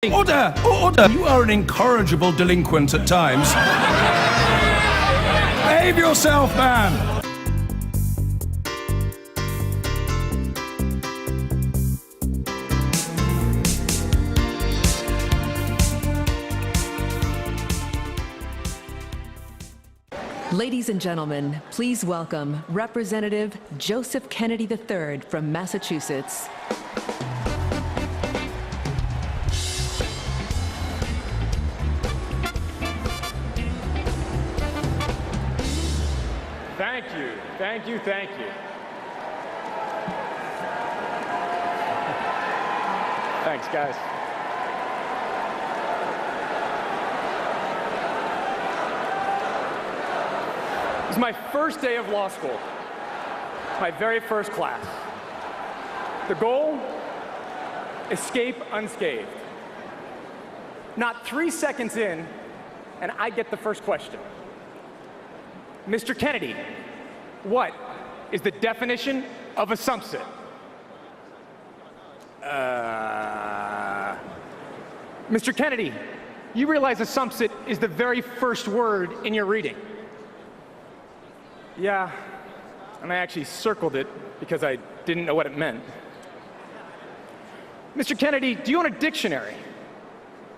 Order! Order! You are an incorrigible delinquent at times. Behave yourself, man! Ladies and gentlemen, please welcome Representative Joseph Kennedy III from Massachusetts. Thank you, thank you, thank you. Thanks, guys. This is my first day of law school, my very first class. The goal? Escape unscathed. Not 3 seconds in, and I get the first question. Mr. Kennedy, what is the definition of a sumpsit? Mr. Kennedy, you realize a sumpsit is the very first word in your reading. Yeah, and I actually circled it because I didn't know what it meant. Mr. Kennedy, do you own a dictionary?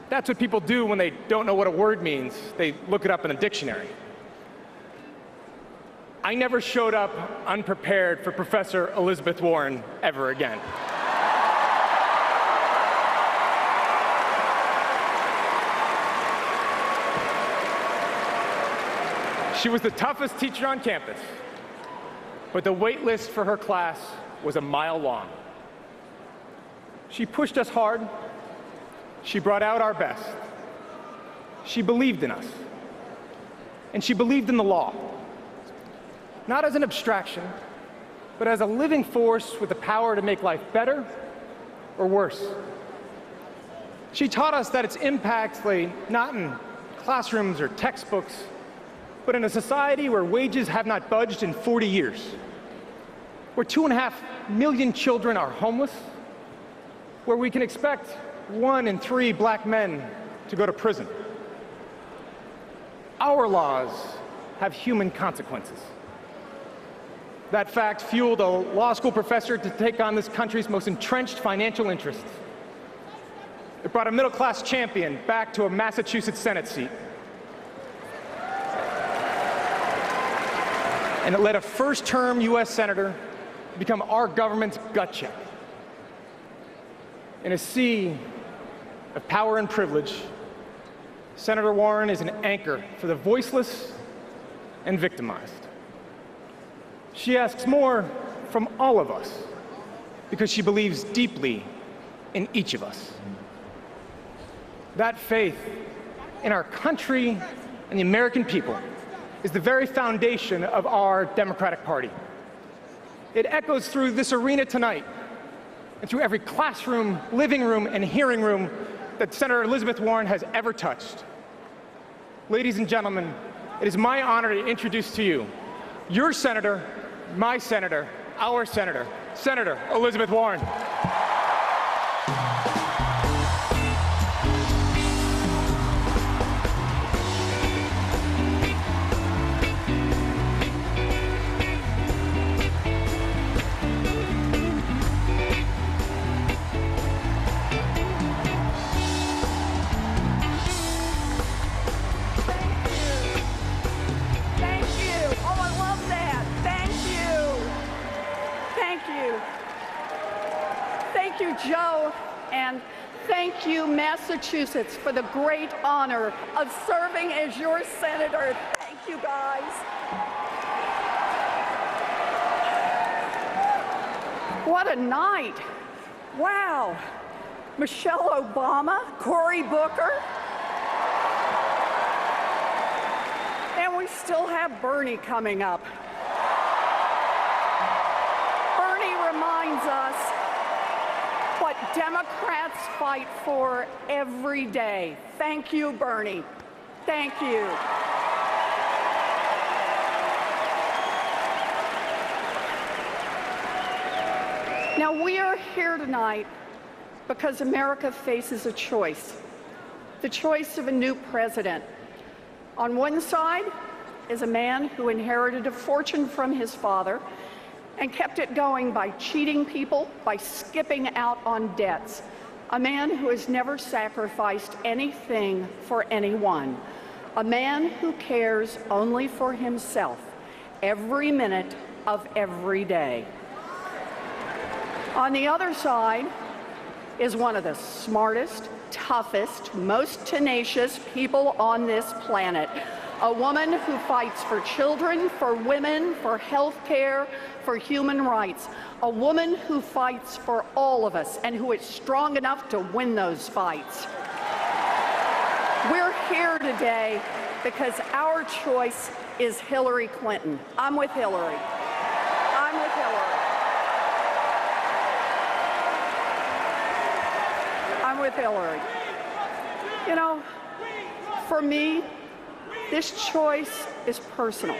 That's what people do when they don't know what a word means. They look it up in a dictionary. I never showed up unprepared for Professor Elizabeth Warren ever again. She was the toughest teacher on campus, but the wait list for her class was a mile long. She pushed us hard. She brought out our best. She believed in us. And she believed in the law. Not as an abstraction, but as a living force with the power to make life better or worse. She taught us that its impacts lay not in classrooms or textbooks, but in a society where wages have not budged in 40 years, where 2.5 million children are homeless, where we can expect 1 in 3 black men to go to prison. Our laws have human consequences. That fact fueled a law school professor to take on this country's most entrenched financial interests. It brought a middle-class champion back to a Massachusetts Senate seat. And it let a first-term U.S. senator become our government's gut check. In a sea of power and privilege, Senator Warren is an anchor for the voiceless and victimized. She asks more from all of us because she believes deeply in each of us. That faith in our country and the American people is the very foundation of our Democratic Party. It echoes through this arena tonight and through every classroom, living room, and hearing room that Senator Elizabeth Warren has ever touched. Ladies and gentlemen, it is my honor to introduce to you your senator, my senator, our senator, Senator Elizabeth Warren. Thank you, Joe, and thank you, Massachusetts, for the great honor of serving as your senator. Thank you, guys. What a night. Wow. Michelle Obama, Cory Booker, and we still have Bernie coming up. Bernie reminds us what Democrats fight for every day. Thank you, Bernie. Thank you. Now, we are here tonight because America faces a choice, the choice of a new president. On one side is a man who inherited a fortune from his father and kept it going by cheating people, by skipping out on debts. A man who has never sacrificed anything for anyone. A man who cares only for himself every minute of every day. On the other side is one of the smartest, toughest, most tenacious people on this planet. A woman who fights for children, for women, for health care, for human rights. A woman who fights for all of us and who is strong enough to win those fights. We're here today because our choice is Hillary Clinton. I'm with Hillary. I'm with Hillary. I'm with Hillary. You know, for me, this choice is personal.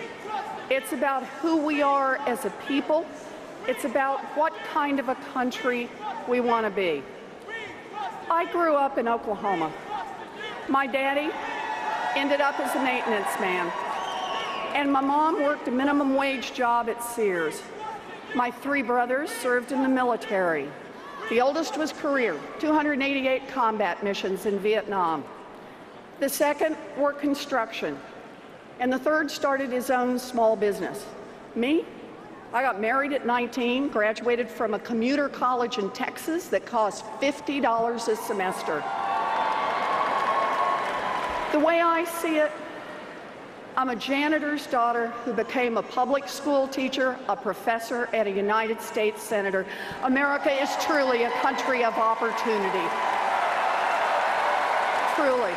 It's about who we are as a people. It's about what kind of a country we want to be. I grew up in Oklahoma. My daddy ended up as a maintenance man, and my mom worked a minimum wage job at Sears. My three brothers served in the military. The oldest was career, 288 combat missions in Vietnam. The second worked construction, and the third started his own small business. Me? I got married at 19, graduated from a commuter college in Texas that cost $50 a semester. The way I see it, I'm a janitor's daughter who became a public school teacher, a professor, and a United States senator. America is truly a country of opportunity. Truly.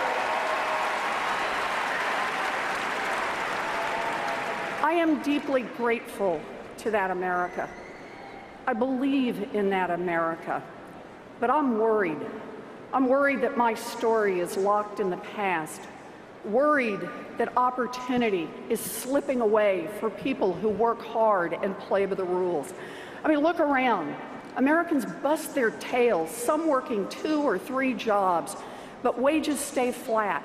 I am deeply grateful to that America. I believe in that America, but I'm worried. I'm worried that my story is locked in the past, worried that opportunity is slipping away for people who work hard and play by the rules. I mean, look around. Americans bust their tails, some working 2 or 3 jobs, but wages stay flat.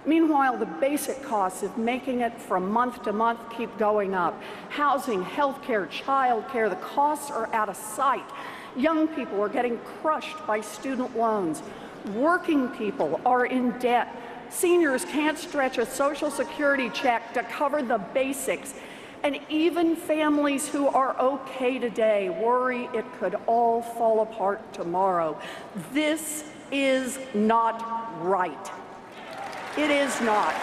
Meanwhile, the basic costs of making it from month to month keep going up. Housing, healthcare, childcare, the costs are out of sight. Young people are getting crushed by student loans. Working people are in debt. Seniors can't stretch a Social Security check to cover the basics. And even families who are okay today worry it could all fall apart tomorrow. This is not right. It is not.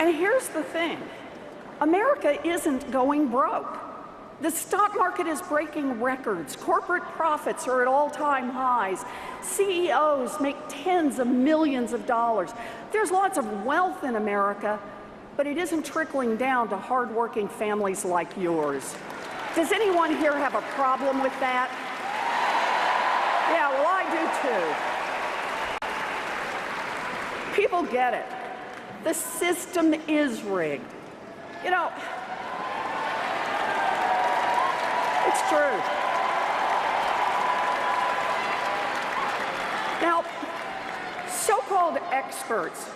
And here's the thing. America isn't going broke. The stock market is breaking records. Corporate profits are at all-time highs. CEOs make tens of millions of dollars. There's lots of wealth in America, but it isn't trickling down to hardworking families like yours. Does anyone here have a problem with that? Yeah, well, I do too. People get it. The system is rigged. You know, it's true. Now, so-called experts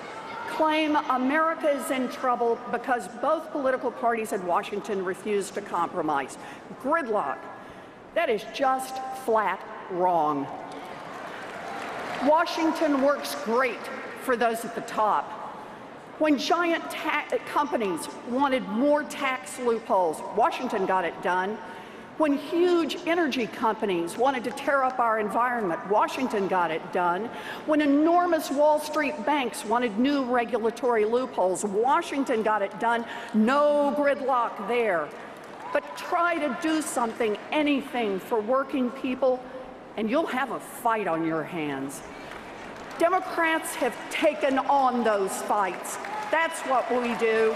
claim America is in trouble because both political parties in Washington refuse to compromise. Gridlock. That is just flat wrong. Washington works great for those at the top. When giant companies wanted more tax loopholes, Washington got it done. When huge energy companies wanted to tear up our environment, Washington got it done. When enormous Wall Street banks wanted new regulatory loopholes, Washington got it done. No gridlock there. But try to do something, anything for working people, and you'll have a fight on your hands. Democrats have taken on those fights. That's what we do.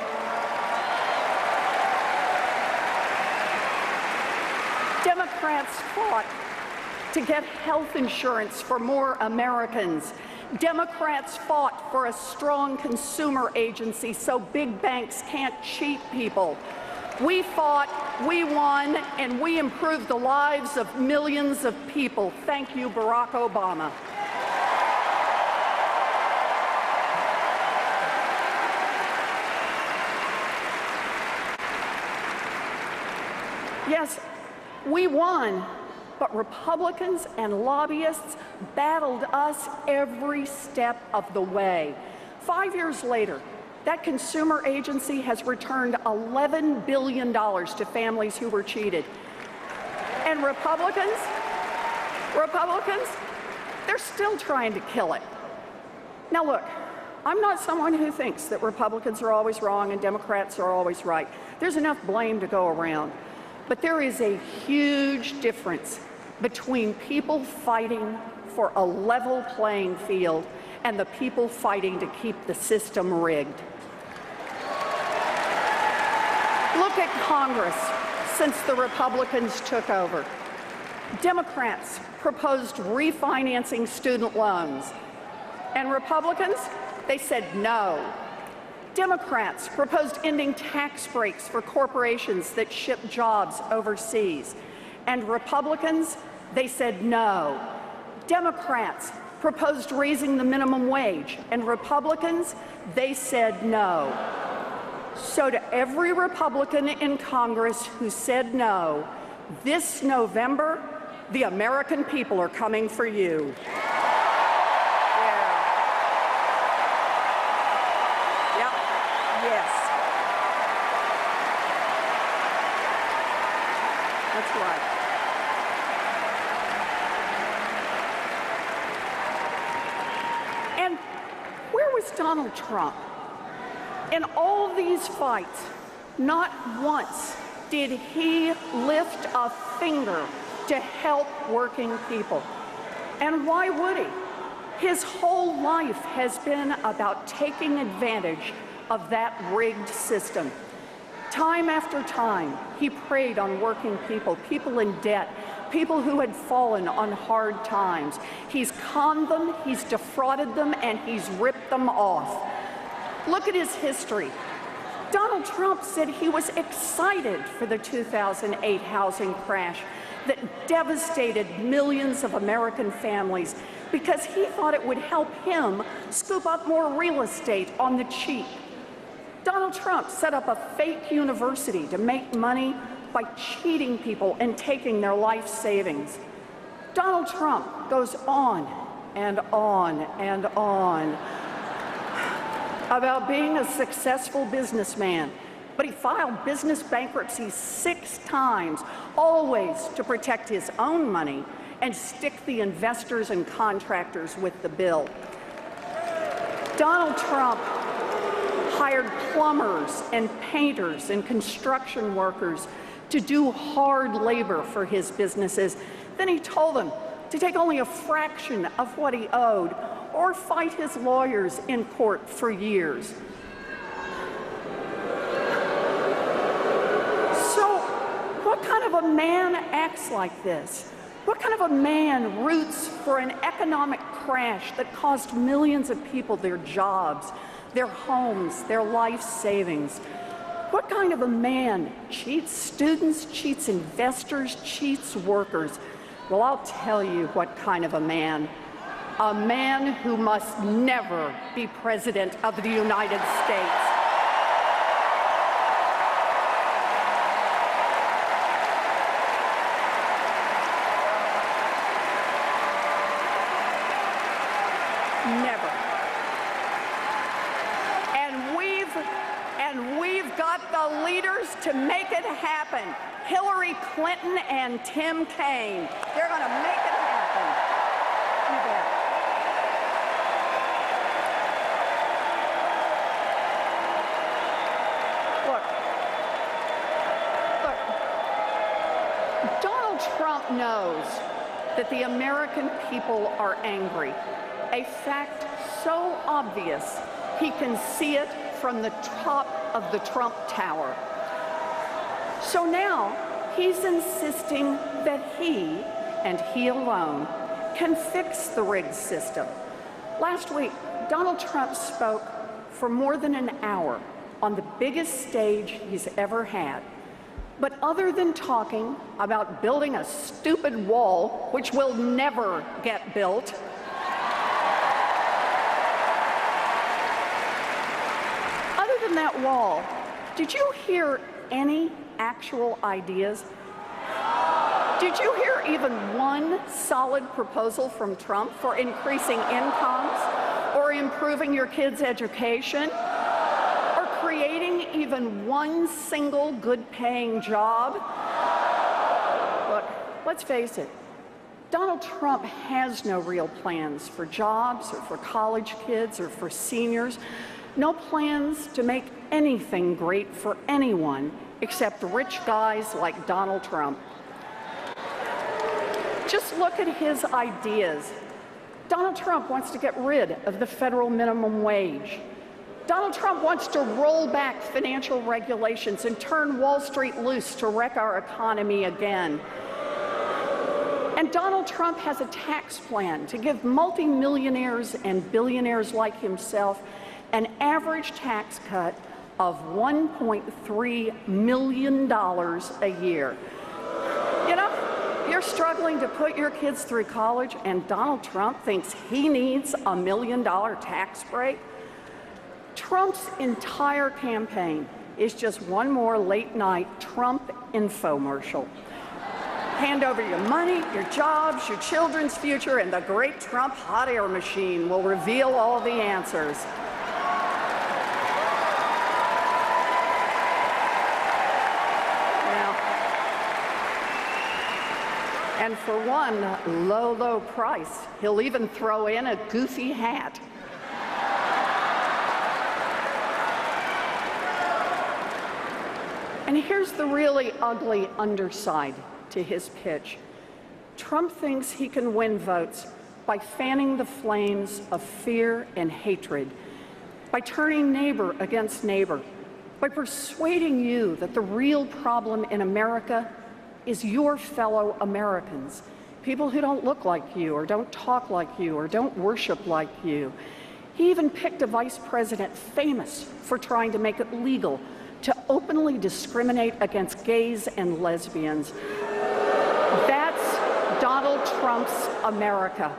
Democrats fought to get health insurance for more Americans. Democrats fought for a strong consumer agency so big banks can't cheat people. We fought, we won, and we improved the lives of millions of people. Thank you, Barack Obama. Yes, we won, but Republicans and lobbyists battled us every step of the way. 5 years later, that consumer agency has returned $11 billion to families who were cheated. And Republicans, they're still trying to kill it. Now look, I'm not someone who thinks that Republicans are always wrong and Democrats are always right. There's enough blame to go around. But there is a huge difference between people fighting for a level playing field and the people fighting to keep the system rigged. Look at Congress since the Republicans took over. Democrats proposed refinancing student loans, and Republicans, they said no. Democrats proposed ending tax breaks for corporations that ship jobs overseas, and Republicans, they said no. Democrats proposed raising the minimum wage, and Republicans, they said no. So to every Republican in Congress who said no, this November, the American people are coming for you. Yes. That's right. And where was Donald Trump? In all these fights, not once did he lift a finger to help working people. And why would he? His whole life has been about taking advantage of that rigged system. Time after time, he preyed on working people, people in debt, people who had fallen on hard times. He's conned them, he's defrauded them, and he's ripped them off. Look at his history. Donald Trump said he was excited for the 2008 housing crash that devastated millions of American families because he thought it would help him scoop up more real estate on the cheap. Donald Trump set up a fake university to make money by cheating people and taking their life savings. Donald Trump goes on and on and on about being a successful businessman, but he filed business bankruptcy 6 times, always to protect his own money and stick the investors and contractors with the bill. Donald Trump hired plumbers and painters and construction workers to do hard labor for his businesses. Then he told them to take only a fraction of what he owed or fight his lawyers in court for years. So, what kind of a man acts like this? What kind of a man roots for an economic crash that cost millions of people their jobs, their homes, their life savings? What kind of a man cheats students, cheats investors, cheats workers? Well, I'll tell you what kind of a man. A man who must never be President of the United States. Never. And we've got the leaders to make it happen. Hillary Clinton and Tim Kaine. They're going to make it happen. You bet. Look, Donald Trump knows that the American people are angry, a fact so obvious he can see it from the top of the Trump Tower. So now he's insisting that he, and he alone, can fix the rigged system. Last week, Donald Trump spoke for more than an hour on the biggest stage he's ever had, But other than talking about building a stupid wall, which will never get built, other than that wall, did you hear any actual ideas? Did you hear even one solid proposal from Trump for increasing incomes or improving your kids' education or creating even one single good-paying job? Look, let's face it, Donald Trump has no real plans for jobs or for college kids or for seniors, no plans to make anything great for anyone except rich guys like Donald Trump. Just look at his ideas. Donald Trump wants to get rid of the federal minimum wage. Donald Trump wants to roll back financial regulations and turn Wall Street loose to wreck our economy again. And Donald Trump has a tax plan to give multimillionaires and billionaires like himself an average tax cut of $1.3 million a year. You know, you're struggling to put your kids through college, and Donald Trump thinks he needs a $1 million tax break? Trump's entire campaign is just one more late-night Trump infomercial. Hand over your money, your jobs, your children's future, and the great Trump hot air machine will reveal all the answers. And for one low, low price, he'll even throw in a goofy hat. And here's the really ugly underside to his pitch. Trump thinks he can win votes by fanning the flames of fear and hatred, by turning neighbor against neighbor, by persuading you that the real problem in America is your fellow Americans, people who don't look like you or don't talk like you or don't worship like you. He even picked a vice president famous for trying to make it legal to openly discriminate against gays and lesbians. That's Donald Trump's America,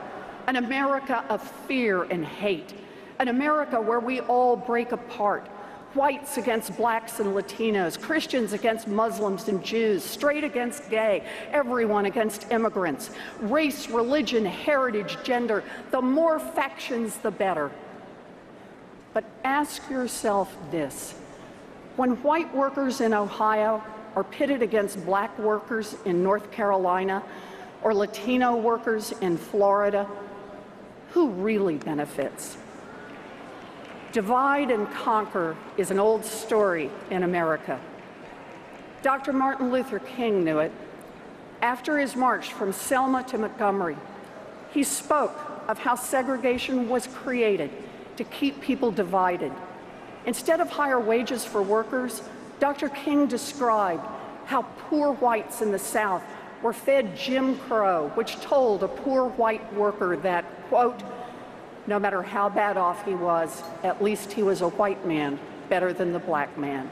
an America of fear and hate, an America where we all break apart. Whites against blacks and Latinos, Christians against Muslims and Jews, straight against gay, everyone against immigrants, race, religion, heritage, gender. The more factions, the better. But ask yourself this. When white workers in Ohio are pitted against black workers in North Carolina or Latino workers in Florida, who really benefits? Divide and conquer is an old story in America. Dr. Martin Luther King knew it. After his march from Selma to Montgomery, he spoke of how segregation was created to keep people divided. Instead of higher wages for workers, Dr. King described how poor whites in the South were fed Jim Crow, which told a poor white worker that, quote, no matter how bad off he was, at least he was a white man, better than the black man.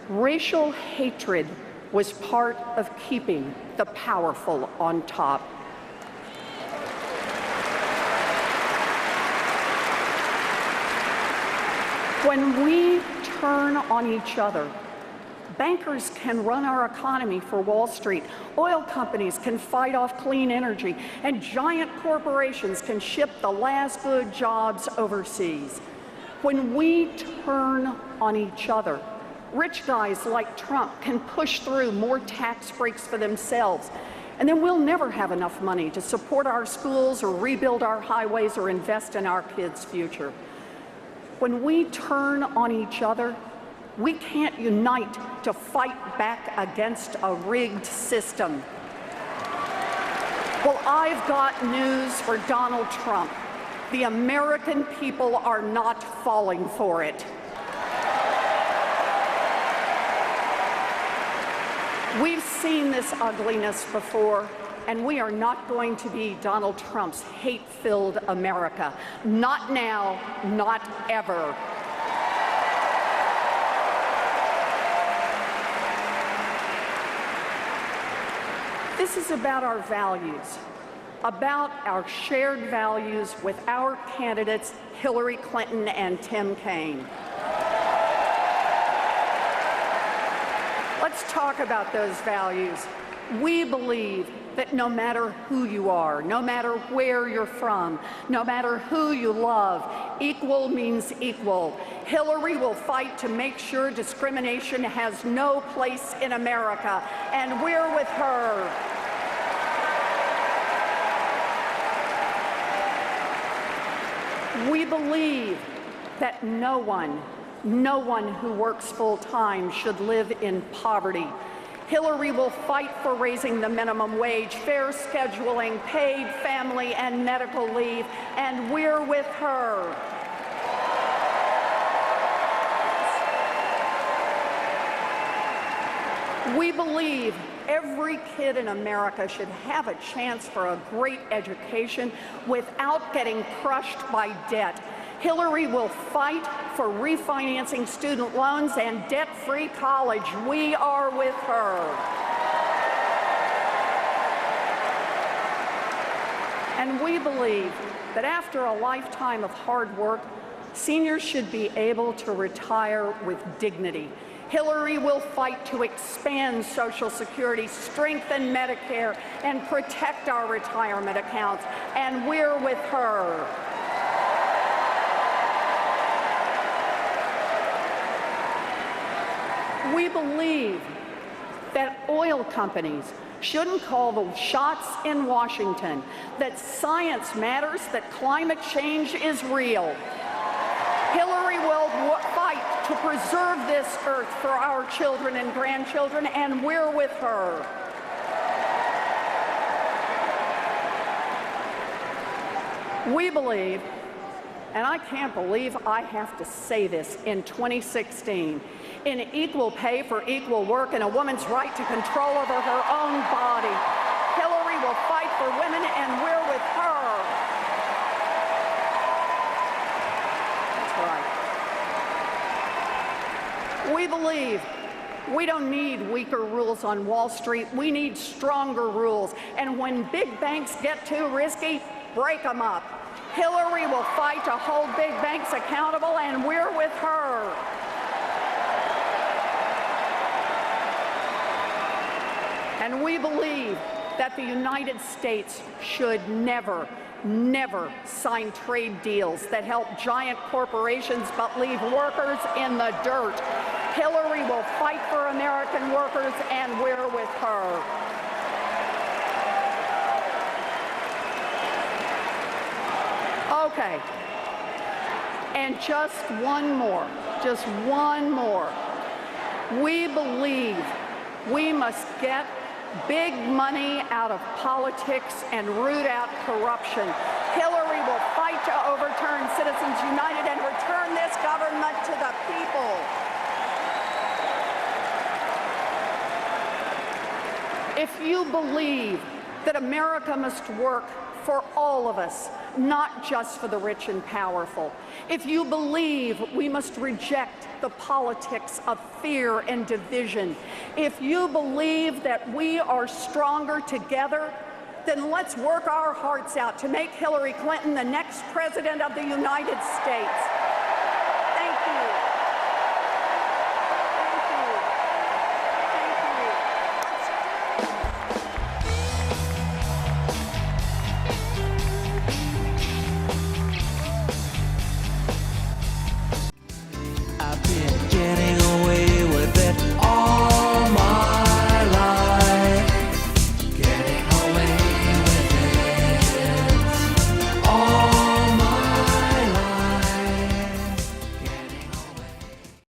Racial hatred was part of keeping the powerful on top. When we turn on each other, bankers can run our economy for Wall Street, oil companies can fight off clean energy, and giant corporations can ship the last good jobs overseas. When we turn on each other, rich guys like Trump can push through more tax breaks for themselves, and then we'll never have enough money to support our schools or rebuild our highways or invest in our kids' future. When we turn on each other, we can't unite to fight back against a rigged system. Well, I've got news for Donald Trump. The American people are not falling for it. We've seen this ugliness before, and we are not going to be Donald Trump's hate-filled America. Not now, not ever. This is about our values, about our shared values with our candidates, Hillary Clinton and Tim Kaine. Let's talk about those values. We believe that no matter who you are, no matter where you're from, no matter who you love, equal means equal. Hillary will fight to make sure discrimination has no place in America, and we're with her. We believe that no one who works full-time should live in poverty. Hillary will fight for raising the minimum wage, fair scheduling, paid family and medical leave, and we're with her. We believe every kid in America should have a chance for a great education without getting crushed by debt. Hillary will fight for refinancing student loans and debt-free college. We are with her. And we believe that after a lifetime of hard work, seniors should be able to retire with dignity. Hillary will fight to expand Social Security, strengthen Medicare, and protect our retirement accounts. And we're with her. We believe that oil companies shouldn't call the shots in Washington, that science matters, that climate change is real. Hillary will fight to preserve this earth for our children and grandchildren, and we're with her. We believe, and I can't believe I have to say this in 2016, in equal pay for equal work and a woman's right to control over her own body. Hillary will fight for women, and we're with her. That's right. We believe we don't need weaker rules on Wall Street. We need stronger rules. And when big banks get too risky, break them up. Hillary will fight to hold big banks accountable, and we're with her. And we believe that the United States should never sign trade deals that help giant corporations but leave workers in the dirt. Hillary will fight for American workers, and we're with her. Okay, and just one more. We believe we must get big money out of politics and root out corruption. Hillary will fight to overturn Citizens United and return this government to the people. If you believe that America must work for all of us, not just for the rich and powerful, if you believe we must reject the politics of fear and division, if you believe that we are stronger together, then let's work our hearts out to make Hillary Clinton the next president of the United States.